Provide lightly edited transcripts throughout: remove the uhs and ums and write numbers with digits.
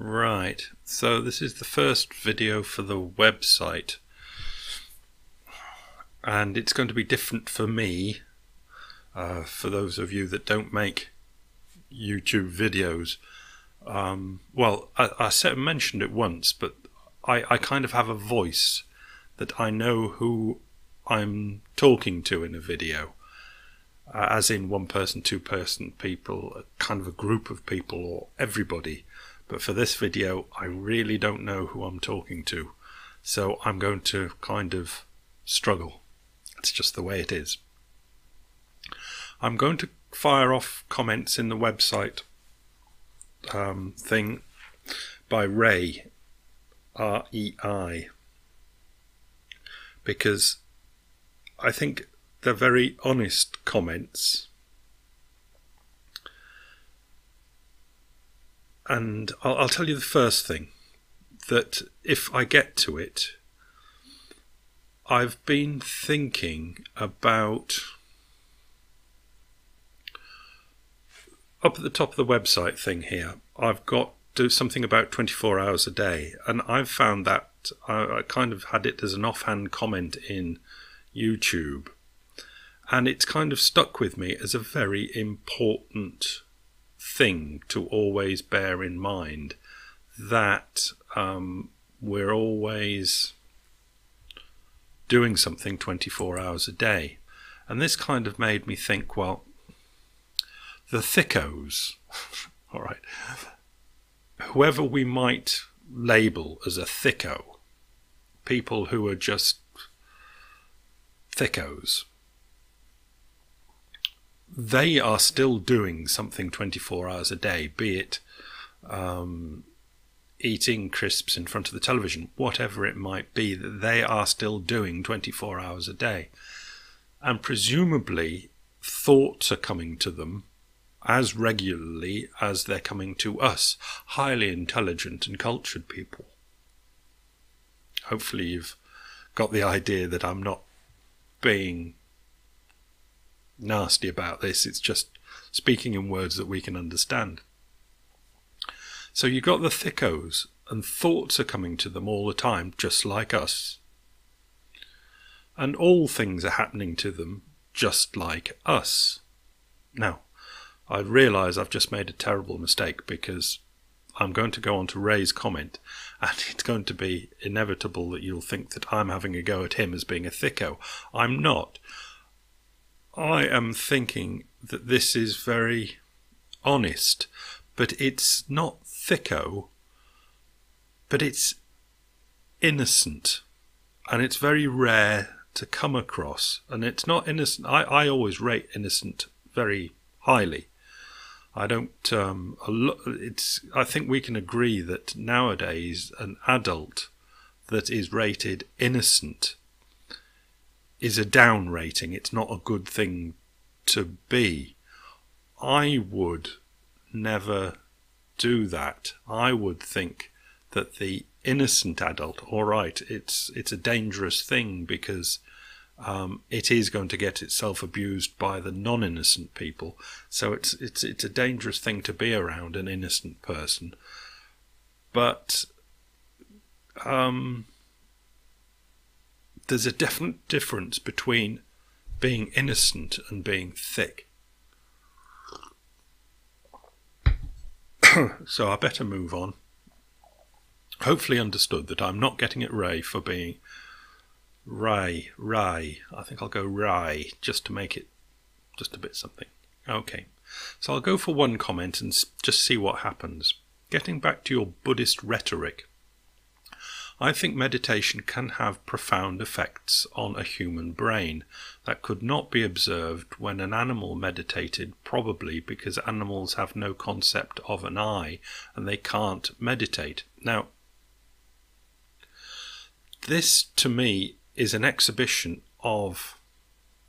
Right, so this is the first video for the website, and it's going to be different for me, for those of you that don't make YouTube videos. Well, I mentioned it once, but I kind of have a voice that I know who I'm talking to in a video, as in one person, two person people, kind of a group of people, or everybody. But for this video, I really don't know who I'm talking to, so I'm going to kind of struggle. It's just the way it is. I'm going to fire off comments in the website thing by Ray, R-E-I, because I think they're very honest comments. And I'll tell you the first thing, that if I get to it, I've been thinking about, up at the top of the website thing here, I've got do something about 24 hours a day, and I've found that I kind of had it as an offhand comment in YouTube, and it's kind of stuck with me as a very important thing to always bear in mind, that we're always doing something 24 hours a day. And this kind of made me think, well, the Thickos, all right, whoever we might label as a thicko, people who are just thickos, they are still doing something 24 hours a day, be it eating crisps in front of the television, whatever it might be, that they are still doing 24 hours a day. And presumably thoughts are coming to them as regularly as they're coming to us, highly intelligent and cultured people. Hopefully you've got the idea that I'm not being nasty about this, it's just speaking in words that we can understand. So you've got the thickos, and thoughts are coming to them all the time, just like us. And all things are happening to them, just like us. Now, I realise I've just made a terrible mistake, because I'm going to go on to Ray's comment, and it's going to be inevitable that you'll think that I'm having a go at him as being a thicko. I'm not. I am thinking that this is very honest, but it's not thicko, but it's innocent, and it's very rare to come across. And it's not innocent. I always rate innocent very highly. I don't. I think we can agree that nowadays an adult that is rated innocent is a down rating. It's not a good thing to be. I would never do that. I would think that the innocent adult, all right, it's a dangerous thing, because it is going to get itself abused by the non-innocent people. So it's a dangerous thing to be around an innocent person. But there's a definite difference between being innocent and being thick. So I better move on. Hopefully understood that I'm not getting at Ray for being Ray. I think I'll go Ray, just to make it just a bit something. Okay, so I'll go for one comment and just see what happens. Getting back to your Buddhist rhetoric, I think meditation can have profound effects on a human brain that could not be observed when an animal meditated, probably because animals have no concept of an I and they can't meditate. Now, this to me is an exhibition of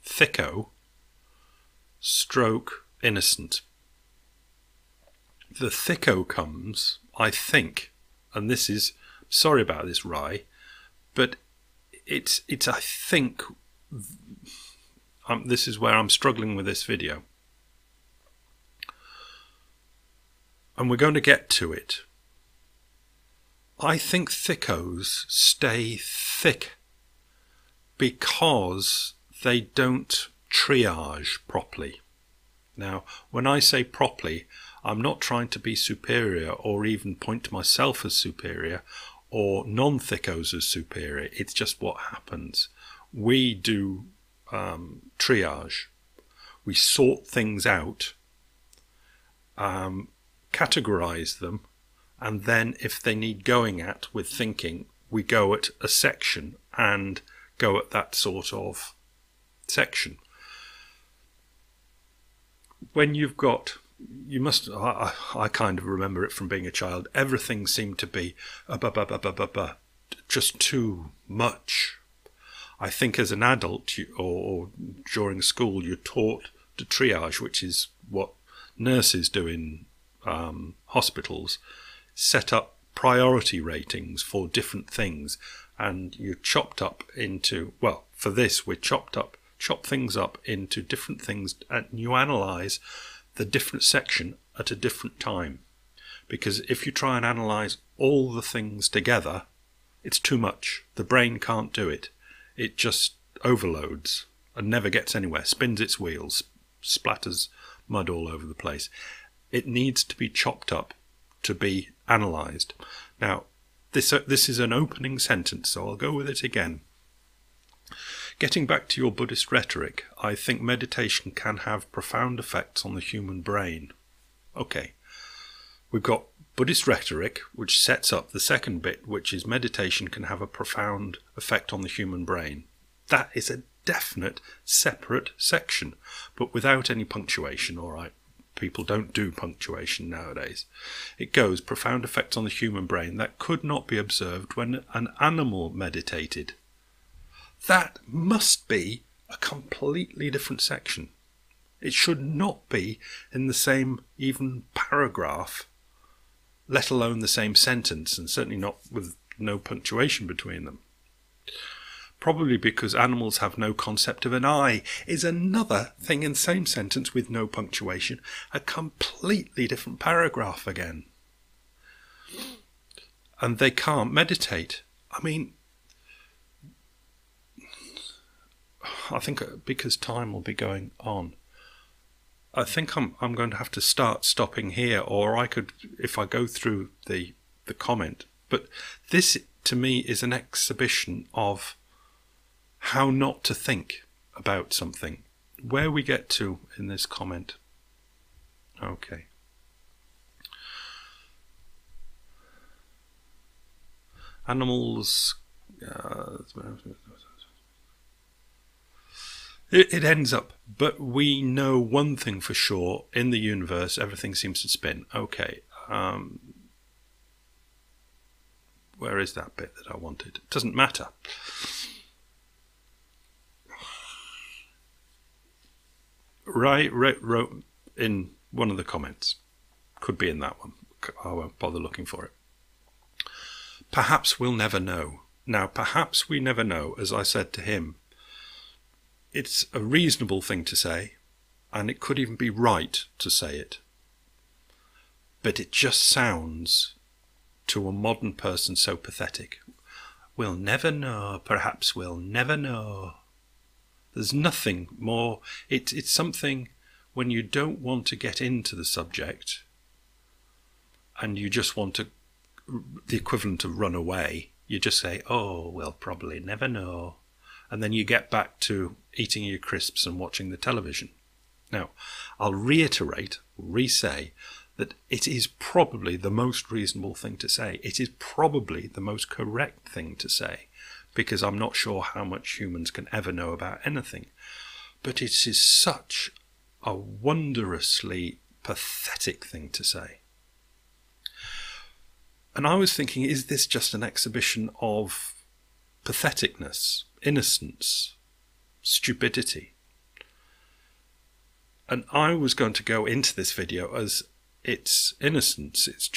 thicko stroke innocent. The thicko comes, I think, and this is, sorry about this, Rai, but it's I think, this is where I'm struggling with this video. And we're going to get to it. I think thickos stay thick because they don't triage properly. Now, when I say properly, I'm not trying to be superior or even point to myself as superior or non-thickos as superior. It's just what happens. We do triage. We sort things out, categorize them, and then if they need going at with thinking, we go at a section and go at that sort of section. When you've got, I kind of remember it from being a child, everything seemed to be just too much. I think as an adult or during school, you're taught to triage, which is what nurses do in hospitals, set up priority ratings for different things, and you're chopped up into, well, for this, we're chop things up into different things, and you analyze the different section at a different time. Because if you try and analyze all the things together, it's too much. The brain can't do it. It just overloads and never gets anywhere, spins its wheels, splatters mud all over the place. It needs to be chopped up to be analysed. Now, this is an opening sentence, so I'll go with it again. Getting back to your Buddhist rhetoric, I think meditation can have profound effects on the human brain. Okay, we've got Buddhist rhetoric, which sets up the second bit, which is meditation can have a profound effect on the human brain. That is a definite separate section, but without any punctuation, all right? People don't do punctuation nowadays. It goes, profound effects on the human brain that could not be observed when an animal meditated. That must be a completely different section. It should not be in the same even paragraph, let alone the same sentence, and certainly not with no punctuation between them. Probably because animals have no concept of an eye is another thing in the same sentence with no punctuation, a completely different paragraph again. And they can't meditate. I mean, I think because time will be going on, I think I'm going to have to start stopping here, or I could, if I go through the comment. But this, to me, is an exhibition of how not to think about something. Where we get to in this comment. Okay. Animals. It ends up, but we know one thing for sure, in the universe everything seems to spin. Okay, where is that bit that I wanted? It doesn't matter. Ray wrote in one of the comments, could be in that one, I won't bother looking for it. Perhaps we'll never know. Now, perhaps we never know, as I said to him, it's a reasonable thing to say, and it could even be right to say it. But it just sounds, to a modern person, so pathetic. We'll never know, perhaps we'll never know. There's nothing more. It's something when you don't want to get into the subject and you just want to, the equivalent of run away, you just say, oh, we'll probably never know. And then you get back to eating your crisps and watching the television. Now, I'll reiterate, re-say, that it is probably the most reasonable thing to say. It is probably the most correct thing to say, because I'm not sure how much humans can ever know about anything. But it is such a wondrously pathetic thing to say. And I was thinking, is this just an exhibition of patheticness, innocence, stupidity? And I was going to go into this video as it's innocence, it's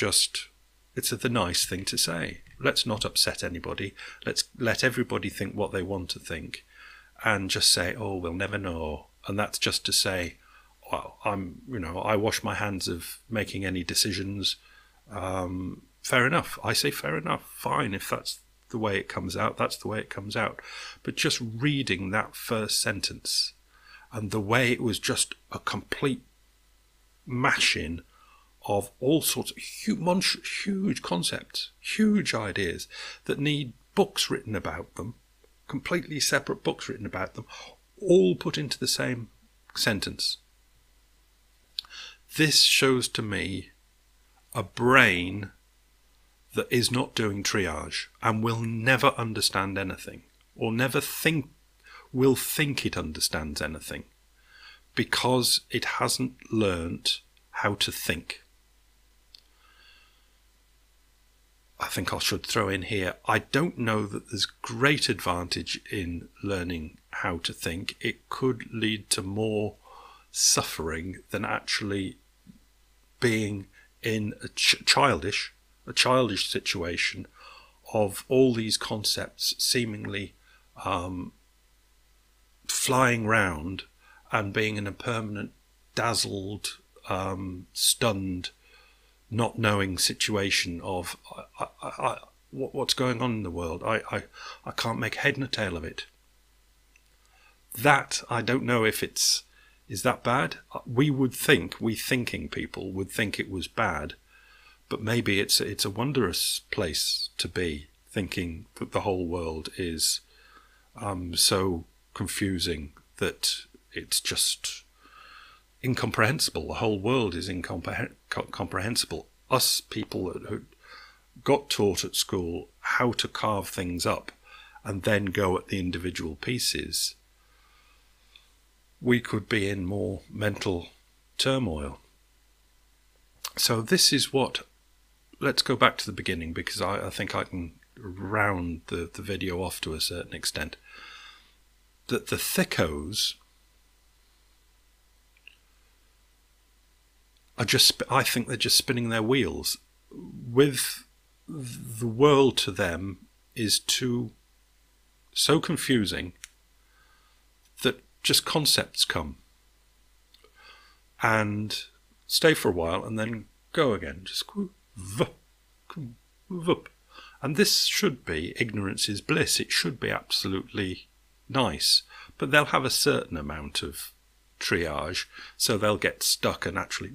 the nice thing to say. Let's not upset anybody. Let's let everybody think what they want to think and just say, oh, we'll never know. And that's just to say, well, I wash my hands of making any decisions. fair enough. I say fair enough. Fine, if that's the way it comes out, that's the way it comes out. But just reading that first sentence and the way it was just a complete mashing of all sorts of huge concepts, huge ideas that need books written about them, completely separate books written about them, all put into the same sentence. This shows to me a brain that is not doing triage and will never understand anything, or never will think it understands anything, because it hasn't learnt how to think. I think I should throw in here, I don't know that there's great advantage in learning how to think. It could lead to more suffering than actually being in a childish situation of all these concepts seemingly flying round and being in a permanent dazzled, stunned, not knowing situation of what's going on in the world. I can't make head nor tail of it. That, I don't know if is that bad? We thinking people would think it was bad, but maybe it's a wondrous place to be, thinking that the whole world is so confusing that it's just incomprehensible. The whole world is incomprehensible. Us people who got taught at school how to carve things up and then go at the individual pieces, we could be in more mental turmoil. So this is what, let's go back to the beginning, because I think I can round the video off to a certain extent. That the Thickos are I think they're just spinning their wheels. With the world to them is so confusing that just concepts come and stay for a while and then go again. Just vup. And this should be ignorance is bliss. It should be absolutely nice, but they'll have a certain amount of triage, so they'll get stuck and actually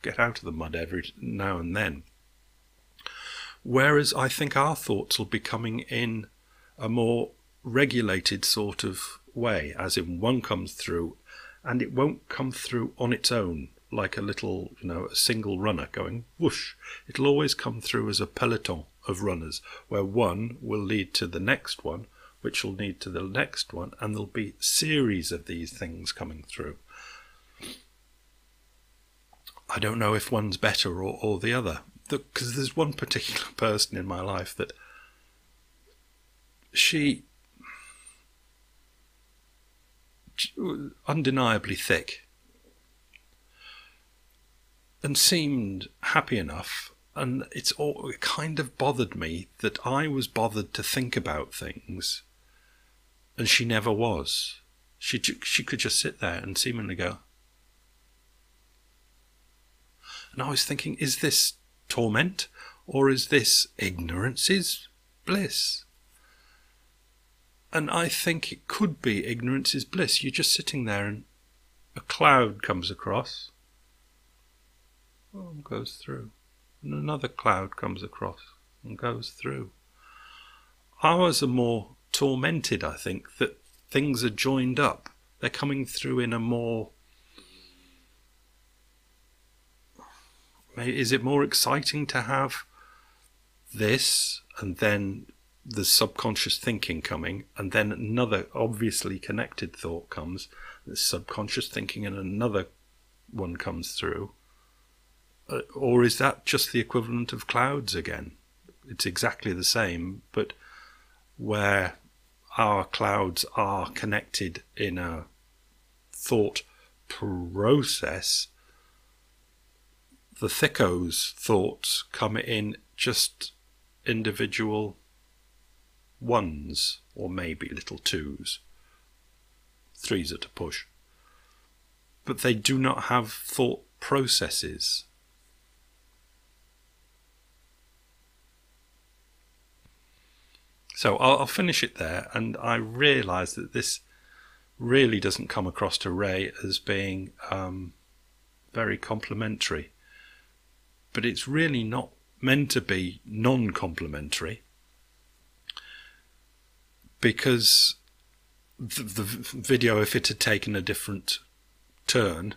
get out of the mud every now and then. Whereas I think our thoughts will be coming in a more regulated sort of way, as in one comes through, and it won't come through on its own like a little, a single runner going whoosh. It'll always come through as a peloton of runners, where one will lead to the next one, which will lead to the next one, and there'll be series of these things coming through. I don't know if one's better or the other, because there's one particular person in my life that she undeniably thick and seemed happy enough, and it kind of bothered me that I was bothered to think about things and she never was. She could just sit there and seemingly go. And I was thinking, is this torment or is this ignorance is bliss? And I think it could be ignorance is bliss. You're just sitting there and a cloud comes across and goes through. And another cloud comes across and goes through. Ours are more tormented, I think, that things are joined up. They're coming through in a more... Is it more exciting to have this and then the subconscious thinking coming, and then another obviously connected thought comes, the subconscious thinking, and another one comes through? Or is that just the equivalent of clouds again? It's exactly the same, but where our clouds are connected in a thought process, the Thickos thoughts come in just individual ones, or maybe little twos. Threes at a push. But they do not have thought processes. So I'll finish it there, and I realise that this really doesn't come across to Ray as being very complimentary, but it's really not meant to be non-complimentary, because the video, if it had taken a different turn,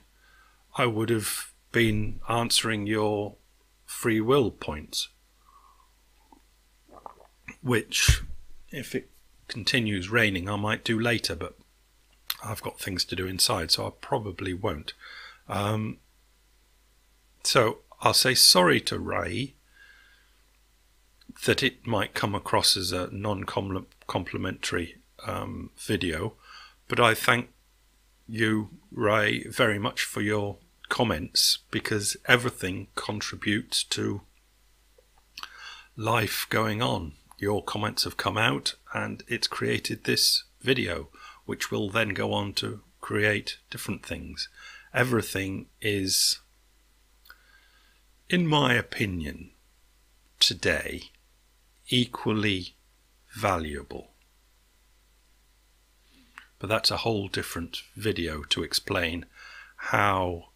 I would have been answering your free will points, which, if it continues raining, I might do later, but I've got things to do inside, so I probably won't. So I'll say sorry to Ray that it might come across as a non-complimentary video, but I thank you, Ray, very much for your comments, because everything contributes to life going on. Your comments have come out and it's created this video, which will then go on to create different things. Everything is, in my opinion, today equally valuable. But that's a whole different video to explain how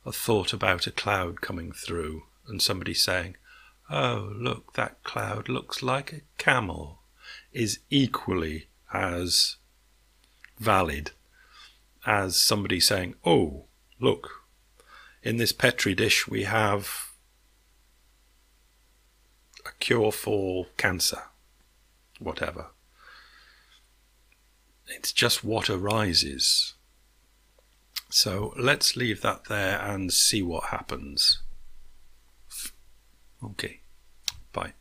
a thought about a cloud coming through and somebody saying, "Oh, look, that cloud looks like a camel," is equally as valid as somebody saying, "Oh, look, in this Petri dish we have a cure for cancer," whatever. It's just what arises. So let's leave that there and see what happens. Okay, bye.